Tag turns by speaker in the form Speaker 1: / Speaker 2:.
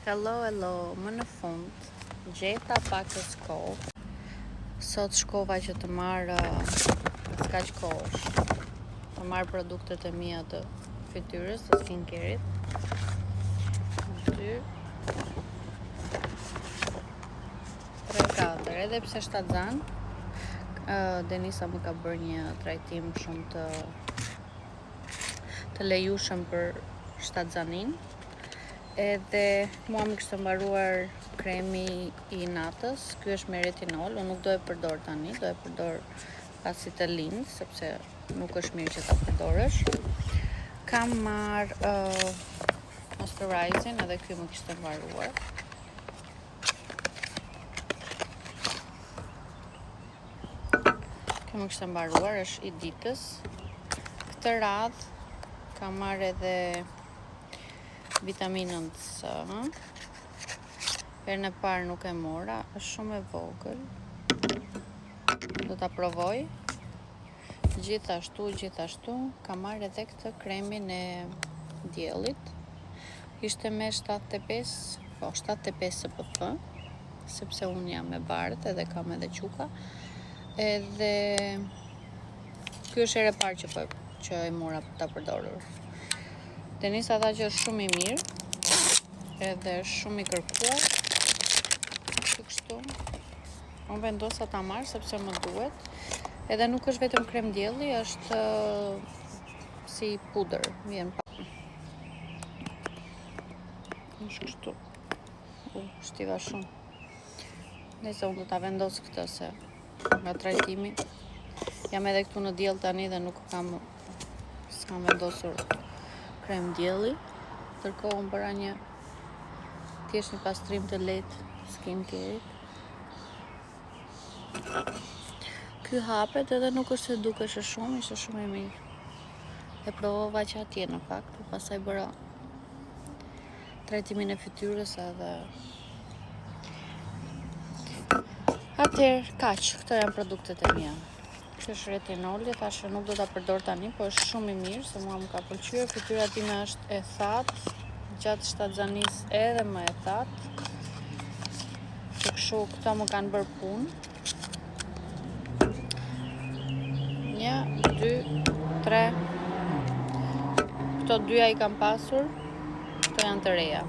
Speaker 1: Hello, më në fund gjeta pak të kohë. Sot shkova që të marrë s'ka që kohësh, të marrë produktet e mia të fytyrës, të skincare-it. 2 3 4, edhe pse shtatzan, Denisa më ka bërë një trajtim shumë të lejushëm për shtatzanin. Edhe mua më kishte mbaruar kremi i natës. Ky është me retinol. Unë nuk do e përdor tani, do e përdor pasi të lind, sepse nuk është mirë që ta përdorësh. Kam marr moisturizing, edhe ky më kishte mbaruar. Ky më kishte mbaruar, është i ditës. Këtë radhë kam marr edhe vitaminën C. Herën e parë nuk e mora, është shumë e vogël. Do ta provoj. Gjithashtu kam marr edhe këtë kremin e diellit. Ishte me 75 SPF, sepse unë jam me bardhë edhe kam edhe quka. Edhe ky është herë e parë që e mora ta përdorur. Denisa tha që është shumë i mirë, edhe është shumë i kërkuar. Kështu, unë vendosa ta marr sepse më duhet. Edhe nuk është vetëm krem dielli, është si pudër, vjen pa. Është kështu. Shtiva shumë. Nëse unë do ta vendos këtë se nga trajtimi. Jam edhe këtu në diell tani dhe nuk s'kam vendosur krem dielli. Ndërkohë unë bëra një pastrim të lehtë skincare. Ky hapet edhe nuk është se dukesh shumë, ishte shumë i mirë. E provova që atje në fakt, pastaj bëra trajtimin e fytyrës edhe atëherë kaq, këto janë produktet e mia. Ky është retinoli, thashë nuk do ta përdor tani, po është shumë i mirë, se mua më ka pëlqyer. Fytyra time është e thatë, gjatë shtatzanisë edhe më e thatë. Kështu këto më kanë bërë punë. 1, 2, 3. Këto dyja i kam pasur, këto janë të reja.